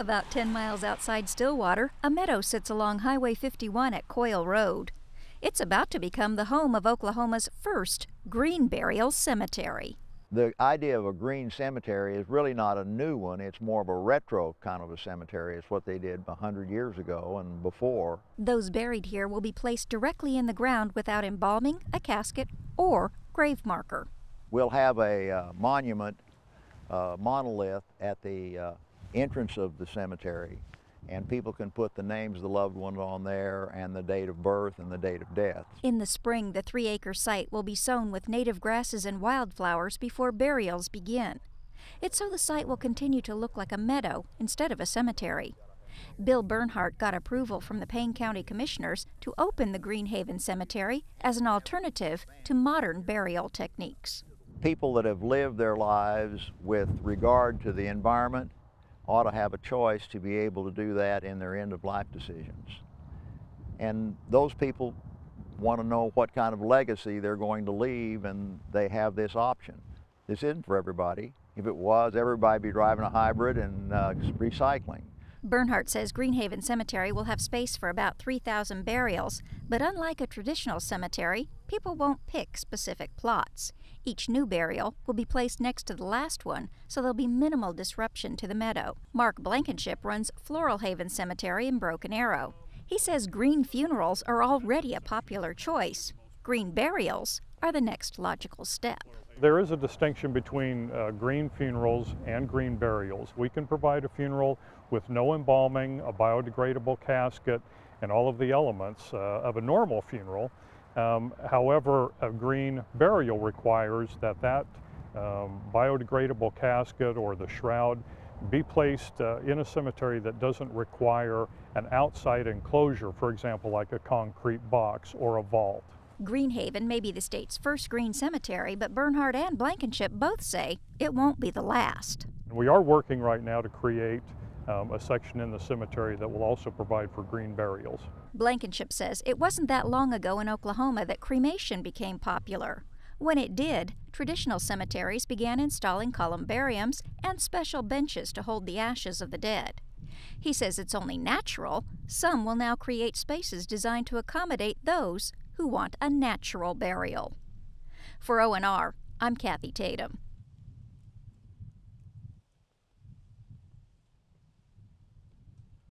About 10 miles outside Stillwater, a meadow sits along Highway 51 at Coyle Road. It's about to become the home of Oklahoma's first green burial cemetery. The idea of a green cemetery is really not a new one. It's more of a retro kind of a cemetery. It's what they did 100 years ago and before. Those buried here will be placed directly in the ground without embalming, a casket, or grave marker. We'll have a monument, monolith at the entrance of the cemetery, and people can put the names of the loved ones on there and the date of birth and the date of death. In the spring, the 3-acre site will be sown with native grasses and wildflowers before burials begin. It's so the site will continue to look like a meadow instead of a cemetery. Bill Bernhardt got approval from the Payne County Commissioners to open the Greenhaven Cemetery as an alternative to modern burial techniques. People that have lived their lives with regard to the environment ought to have a choice to be able to do that in their end-of-life decisions. And those people want to know what kind of legacy they're going to leave, and they have this option. This isn't for everybody. If it was, everybody would be driving a hybrid and recycling. Bernhardt says Greenhaven Cemetery will have space for about 3,000 burials, but unlike a traditional cemetery, people won't pick specific plots. Each new burial will be placed next to the last one, so there'll be minimal disruption to the meadow. Mark Blankenship runs Floral Haven Cemetery in Broken Arrow. He says green funerals are already a popular choice. Green burials are the next logical step. There is a distinction between green funerals and green burials. We can provide a funeral with no embalming, a biodegradable casket, and all of the elements of a normal funeral. However, a green burial requires that biodegradable casket or the shroud be placed in a cemetery that doesn't require an outside enclosure, for example, like a concrete box or a vault. Greenhaven may be the state's first green cemetery, but Bernhardt and Blankenship both say it won't be the last. We are working right now to create a section in the cemetery that will also provide for green burials. Blankenship says it wasn't that long ago in Oklahoma that cremation became popular. When it did, traditional cemeteries began installing columbariums and special benches to hold the ashes of the dead. He says it's only natural some will now create spaces designed to accommodate those who want a natural burial. For ONR, I'm Kathy Tatum.